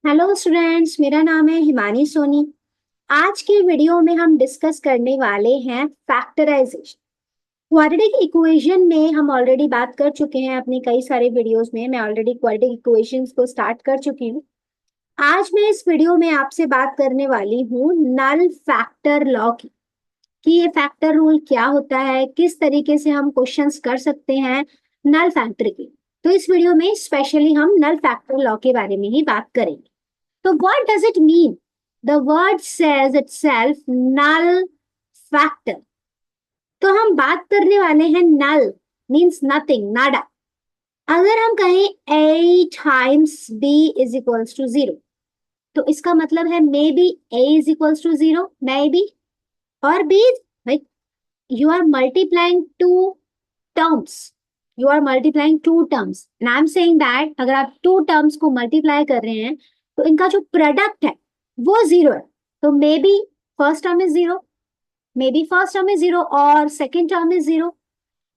Hello students, मेरा नाम है हिमानी सोनी। आज के वीडियो में हम डिस्कस करने वाले हैं फैक्टराइजेशन। क्वाड्रेटिक इक्वेशन में हम ऑलरेडी बात कर चुके हैं अपने कई सारे वीडियोस में। मैं ऑलरेडी क्वाड्रेटिक इक्वेशंस को स्टार्ट कर चुकी हूँ। आज मैं इस वीडियो में आपसे बात करने वाली हूँ नल फैक्टर लॉ की, कि ये फैक्टर रूल क्या होता है, किस तरीके से हम क्वेश्चंस कर सकते हैं नल फैक्टर की। तो इस वीडियो में स्पेशली हम नल फैक्टर लॉ के बारे में ही बात करेंगे। So what does it mean? The word says itself null factor. तो हम बात करने वाले हैं null means nothing, nada. अगर हम कहें a times b is equals to 0, तो इसका मतलब है maybe a is equals to 0, maybe, और b like you are multiplying two terms. You are multiplying two terms. And I'm saying that अगर आप two terms को multiply कर रहे हैं तो इनका जो प्रोडक्ट है वो जीरो है। तो maybe first term is zero, maybe first term is zero और सेकेंड टर्म इज जीरो।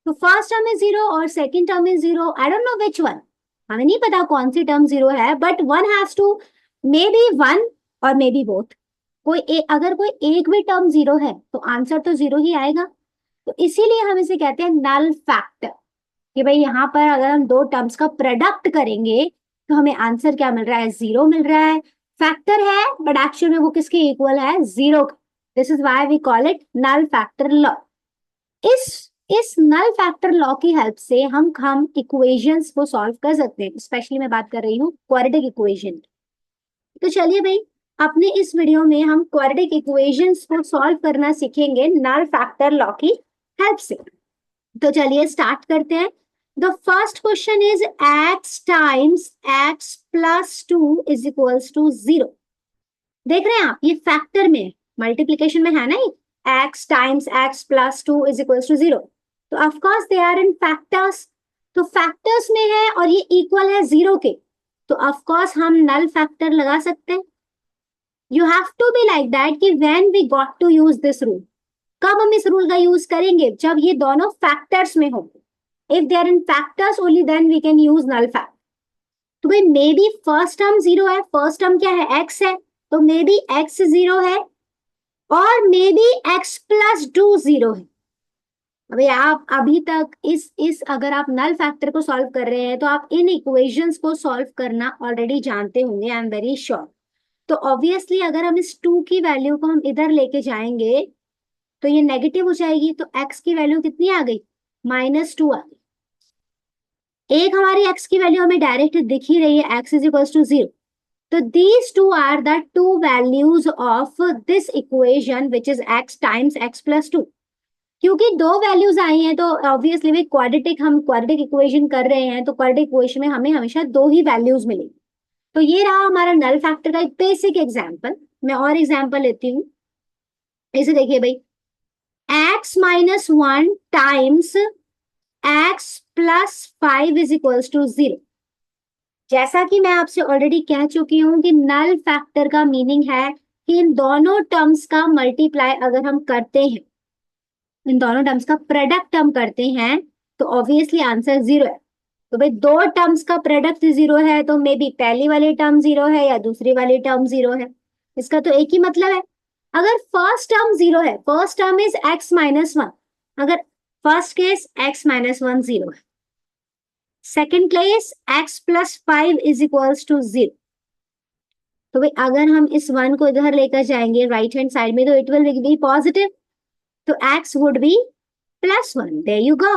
तो फर्स्ट टर्म इज जीरो और second term is zero, I don't know which one, हमें नहीं पता कौन सी टर्म जीरो है, but one has two, maybe one और मे बी बोथ। अगर कोई एक भी टर्म जीरो है तो आंसर तो जीरो ही आएगा। तो इसीलिए हम इसे कहते हैं नल फैक्टर, कि भाई यहाँ पर अगर हम दो टर्म्स का प्रोडक्ट करेंगे तो हमें आंसर क्या मिल रहा है, जीरो मिल रहा है। फैक्टर है बट एक्चुअल में वो किसके इक्वल है, जीरो का। This is why we call it null factor law. इस इस नल फैक्टर लॉ की हेल्प से हम इक्वेशंस को सॉल्व कर सकते हैं। स्पेशली मैं बात कर रही हूँ क्वाड्रेटिक इक्वेशन। तो चलिए भाई, अपने इस वीडियो में हम क्वाड्रेटिक इक्वेशंस को सॉल्व करना सीखेंगे नल फैक्टर लॉ की हेल्प से। तो चलिए स्टार्ट करते हैं। The first question is x times x plus 2 is equals to 0। देख रहे हैं आप, ये फैक्टर में, मल्टीप्लीकेशन में है ना, ये x times x plus 2 is equals to 0। तो of course they are in factors, तो फैक्टर्स में है और ये इक्वल है जीरो के, तो ऑफ कोर्स हम नल फैक्टर लगा सकते हैं। You have to be like that कि when we got to use this rule. कब हम इस रूल का यूज करेंगे, जब ये दोनों फैक्टर्स में हो। If they are in factors only then we can use null factor. तो भाई maybe first term zero है, फर्स्ट टर्म क्या है, एक्स है, तो मे बी एक्स जीरो है, और may be x plus two zero है। अभी आप अभी तक इस अगर आप नल फैक्टर को सॉल्व कर रहे हैं तो आप इन इक्वेशंस को सॉल्व करना ऑलरेडी जानते होंगे, आई एम वेरी श्योर। तो ऑब्वियसली अगर हम इस टू की वैल्यू को हम इधर लेके जाएंगे तो ये नेगेटिव हो जाएगी, तो x की वैल्यू कितनी आ गई, -2 आ गई। एक हमारी x की वैल्यू हमें डायरेक्ट दिख ही रही है, x इज इक्वल टू 0। तो these two are the two values of this equation which is x times x plus 2। क्योंकि दो वैल्यूज आई हैं तो ऑब्वियसली भी हम क्वाड्रेटिक इक्वेशन कर रहे हैं, तो क्वाड्रेटिक इक्वेशन में हमें हमेशा दो ही वैल्यूज मिलेंगी। तो ये रहा हमारा नल फैक्टर का एक बेसिक एग्जाम्पल। मैं और एग्जाम्पल लेती हूँ। इसे देखिए भाई, x minus 1 times x plus 5 is equals to 0। जैसा कि मैं आपसे ऑलरेडी कह चुकी हूं कि नल फैक्टर का मीनिंग है कि इन दोनों टर्म्स का मल्टीप्लाई अगर हम करते हैं, इन दोनों टर्म्स का प्रोडक्ट हम करते हैं, तो ऑब्वियसली आंसर जीरो है। तो भाई दो टर्म्स का प्रोडक्ट जीरो है तो मे बी पहली वाली टर्म जीरो है या दूसरी वाली टर्म जीरो है। इसका तो एक ही मतलब है। अगर फर्स्ट टर्म जीरो है, first term is x minus 1, अगर first case x minus 1 zero है, second case x plus 5 is equals to 0। तो भाई अगर हम इस 1 को इधर लेकर जाएंगे राइट हैंड साइड में, तो इट विल बी पॉजिटिव, तो x would be +1। There you go,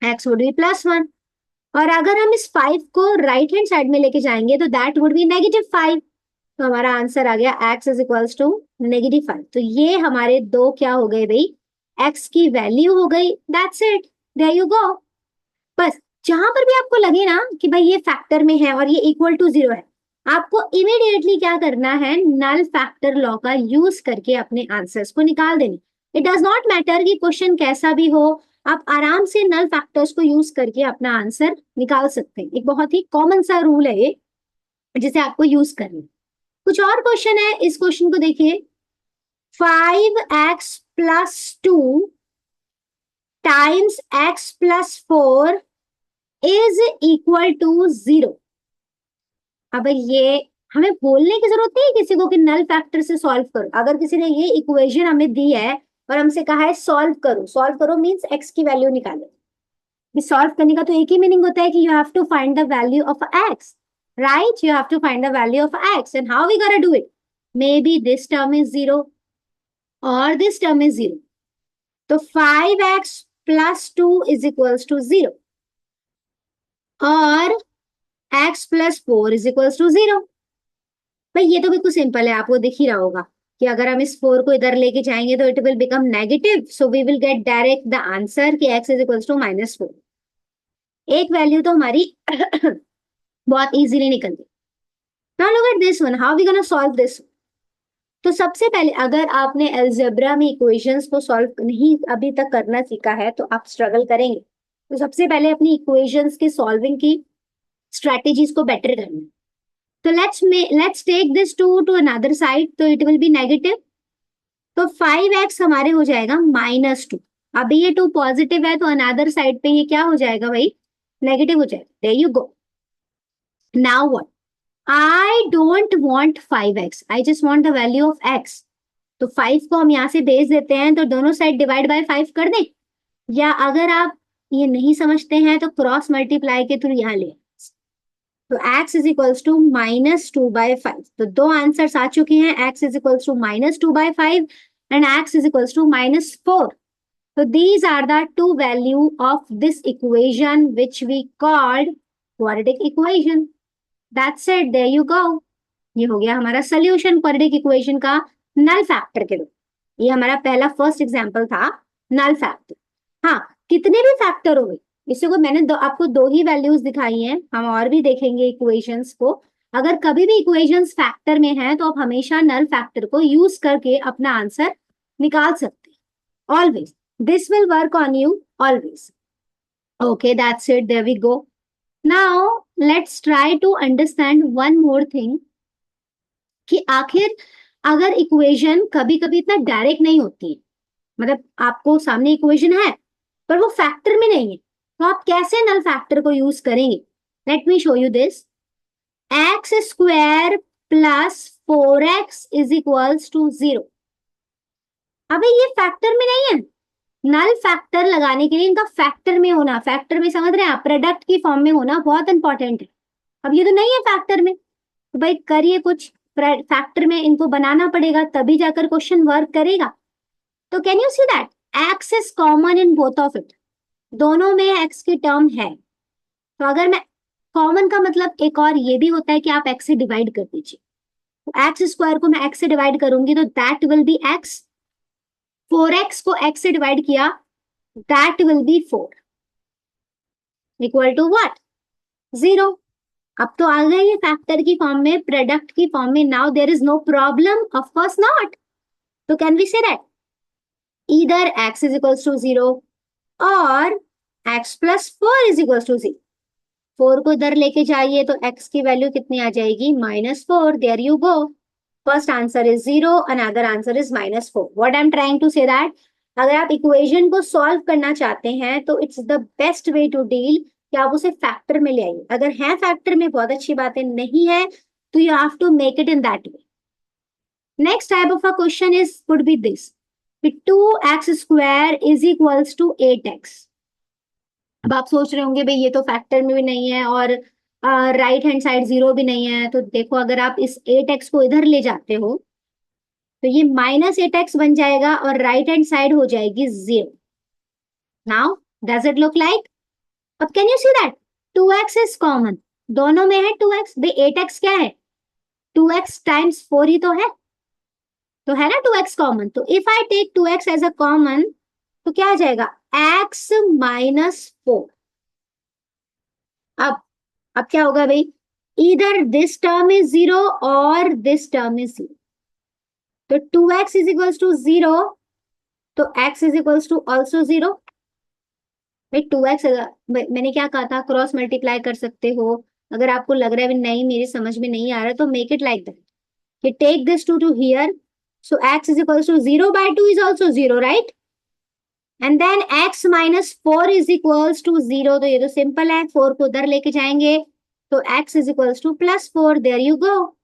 x would be +1। और अगर हम इस 5 को राइट हैंड साइड में लेके जाएंगे तो दैट वुड बी -5। तो हमारा आंसर आ गया x इज इक्वल्स टू -5। तो ये हमारे दो क्या हो गए भाई, x की वैल्यू हो गई, that's it, there you go. बस जहां पर भी आपको लगे ना कि भाई ये फैक्टर में है और ये इक्वल टू 0 है, आपको इमीडिएटली क्या करना है, नल फैक्टर लॉ का यूज करके अपने आंसर्स को निकाल देने। इट डज नॉट मैटर कि क्वेश्चन कैसा भी हो, आप आराम से नल फैक्टर्स को यूज करके अपना आंसर निकाल सकते हैं। एक बहुत ही कॉमन सा रूल है ये, जिसे आपको यूज करना है। कुछ और क्वेश्चन है, इस क्वेश्चन को देखिए। 5x plus 2 times x plus 4 is equal to 0। अब ये हमें बोलने की जरूरत नहीं है किसी को कि नल फैक्टर से सॉल्व करो। अगर किसी ने ये इक्वेशन हमें दी है और हमसे कहा है सॉल्व करो मींस एक्स की वैल्यू निकालो। सॉल्व करने का तो एक ही मीनिंग होता है कि you have to find the value of x, right? You have to find the value of x and how we gonna do it? Maybe this term is zero और this term is zero, तो 5x plus 2 is equals to 0 और x plus 4 is equals to 0। भाई ये तो बिल्कुल simple है, आपको दिख ही रहा होगा कि अगर हम इस 4 को इधर लेके जाएंगे तो it will become negative, so we will get direct the answer कि x इज इक्वल्स टू -4। एक वैल्यू तो हमारी बहुत इजीली निकल गई। Now look at this one, how we gonna solve this? तो सबसे पहले अगर आपने अलजेब्रा में इक्वेशंस को सॉल्व नहीं अभी तक करना सीखा है तो आप स्ट्रगल करेंगे। तो सबसे पहले अपनी इक्वेशंस की सॉल्विंग की स्ट्रेटेजीज को बेटर करना। तो let's take this to another side, so it will be negative, तो 5x हमारे हो जाएगा -2। अभी ये 2 पॉजिटिव है तो अनदर साइड पे ये क्या हो जाएगा भाई? नेगेटिव हो जाएगा। There you go. Now what? I don't want 5x, I just want the value of x। तो 5 को हम यहाँ से भेज देते हैं तो दोनों साइड डिवाइड बाय 5 कर दें, या अगर आप ये नहीं समझते हैं तो क्रॉस मल्टीप्लाई के थ्रू यहाँ ले। तो x इज इक्वल्स टू -2/5। तो दो आंसर्स आ चुके हैं, x is equals to -2/5 and x is equals to -4। So these are the two value of this equation which we called quadratic equation. That's it, there you go. ये हो गया हमारा solution quadratic equation का नल factor के लिए। ये हमारा पहला फर्स्ट एग्जांपल था नल फैक्टर। हाँ, कितने भी फैक्टर हो गए, इससे को मैंने आपको दो ही वैल्यूज दिखाई हैं, हम और भी देखेंगे इक्वेशंस को। अगर कभी भी इक्वेशंस फैक्टर में है तो आप हमेशा नल फैक्टर को यूज करके अपना आंसर निकाल सकते हैं। Always this will work on you always. Okay, that's it, there we go. Now let's try to understand one more thing कि आखिर अगर इक्वेशन कभी कभी इतना डायरेक्ट नहीं होती है, मतलब आपको सामने इक्वेशन है पर वो फैक्टर में नहीं है, तो आप कैसे नल फैक्टर को यूज करेंगे? Let me show you this. X square plus 4x is equals to 0। अबे ये फैक्टर में नहीं है। नल फैक्टर लगाने के लिए इनका फैक्टर में होना, फैक्टर में समझ रहे हैं आप, प्रोडक्ट की फॉर्म में होना बहुत इंपॉर्टेंट है। अब ये तो नहीं है फैक्टर में, तो भाई करिए कुछ, फैक्टर में इनको बनाना पड़ेगा तभी जाकर क्वेश्चन वर्क करेगा। तो can you see that x is common in both of it, दोनों में एक्स की टर्म है। तो अगर मैं कॉमन का मतलब एक और ये भी होता है कि आप एक्स से डिवाइड कर दीजिए। तो एक्स स्क्वायर को मैं एक्स से डिवाइड करूंगी तो that will B x. 4x को x से डिवाइड किया, that will be 4 equal to what? 0। अब तो आ गए ये फैक्टर की फॉर्म में, प्रोडक्ट की फॉर्म में। Now there is no problem, of course not. तो can we say that either x is equals to 0 और x plus 4 is equals to 0। 4 को इधर लेके जाइए तो x की वैल्यू कितनी आ जाएगी? -4। There you go. First answer is 0, another answer is -4। What I am trying to say that अगर आप इक्वेशन को सॉल्व करना चाहते हैं तो it's the best way to deal कि आप उसे फैक्टर में ले आइए। अगर है फैक्टर में बहुत अच्छी बात है, नहीं है तो you have to make it in that way. Next type of a question is could be this, 2x square is equals to 8x। अब आप सोच रहे होंगे भाई ये तो फैक्टर में भी नहीं है और राइट हैंड साइड 0 भी नहीं है। तो देखो अगर आप इस 8x को इधर ले जाते हो तो ये -8x बन जाएगा और राइट हैंड साइड हो जाएगी 0। Now does it look like? अब can you see that 2x is common, दोनों में है 2x। भाई 8x क्या है? 2x टाइम्स 4 ही तो है ना 2x कॉमन। तो if I take 2x as a common तो क्या आ जाएगा? x -4। अब क्या होगा भाई? इधर दिस टर्म इज 0 और दिस टर्म इज 0। तो 2x इज इक्वल्स टू 0, तो x is equals to also 0। भाई 2x मैंने क्या कहा था, क्रॉस मल्टीप्लाई कर सकते हो। अगर आपको लग रहा है नहीं मेरी समझ में नहीं आ रहा तो मेक इट लाइक दैट कि take this 2 to here, so x is equals to 0/2 is also 0, right? And then x -4 is equals to 0। तो ये तो सिंपल है, 4 को उधर लेके जाएंगे तो x is equals to +4, there you go,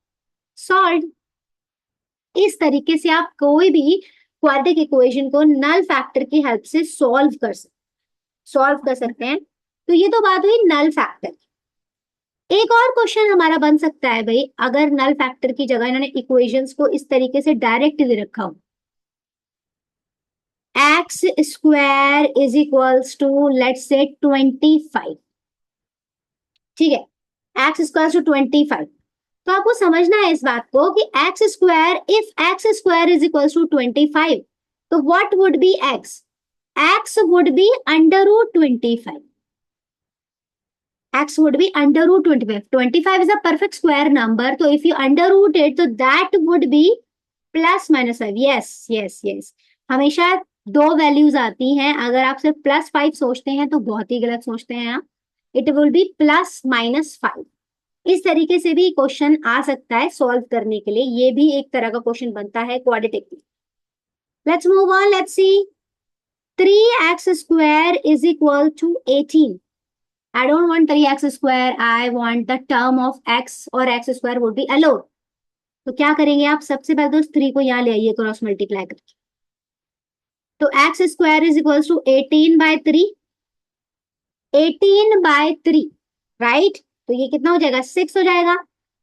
solve. इस तरीके से आप कोई भी क्वाड्रेटिक इक्वेशन को नल फैक्टर की हेल्प से सॉल्व कर सकते हैं। तो ये तो बात हुई नल फैक्टर। एक और क्वेश्चन हमारा बन सकता है भाई, अगर नल फैक्टर की जगह इन्होंने इक्वेशंस को इस तरीके से डायरेक्ट दे रखा हो, x square is equals to let's say 25, ठीक है, एक्स स्क्वायर टू 25। तो आपको समझना है इस बात को कि x square, if x square is equals to 25, तो what would be x? X would be under root 25। x would be under root 25. 25 is a perfect square number. So if you under root it, so that would be plus minus 5. Yes, yes, yes. हमेशा दो values आती हैं, अगर आप सिर्फ +5 सोचते हैं तो बहुत ही गलत सोचते हैं आप। It will B +-5। इस तरीके से भी क्वेश्चन आ सकता है सॉल्व करने के लिए, ये भी एक तरह का क्वेश्चन बनता है quadratic. Let's move on, let's see. 3x square is equal to 18. I don't want 3x square, I want the term of x और x square would be allowed. तो क्या करेंगे आप? सबसे पहले तो इस 3 को यहाँ ले आइए क्रॉस मल्टीप्लाई करके। तो x square is equals to 18/3, 18/3, right? तो ये कितना हो जाएगा? 6 हो जाएगा।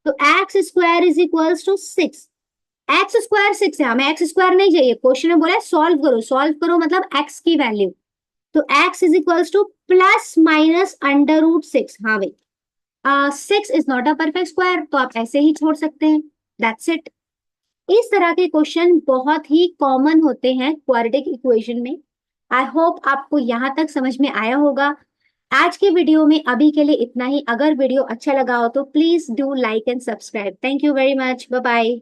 तो x square is equals to 6। x square 6 है, हमें x स्क्वायर नहीं चाहिए, क्वेश्चन में बोला है सॉल्व करो मतलब x की वैल्यू। तो x इज इक्वल्स टू +-√6। हाँ भाई, 6 is not a perfect square, तो आप ऐसे ही छोड़ सकते हैं, दैट्स इट। इस तरह के क्वेश्चन बहुत ही कॉमन होते हैं क्वाड्रेटिक इक्वेशन में। आई होप आपको यहाँ तक समझ में आया होगा। आज के वीडियो में अभी के लिए इतना ही। अगर वीडियो अच्छा लगा हो तो please do like and subscribe. Thank you very much, bye bye.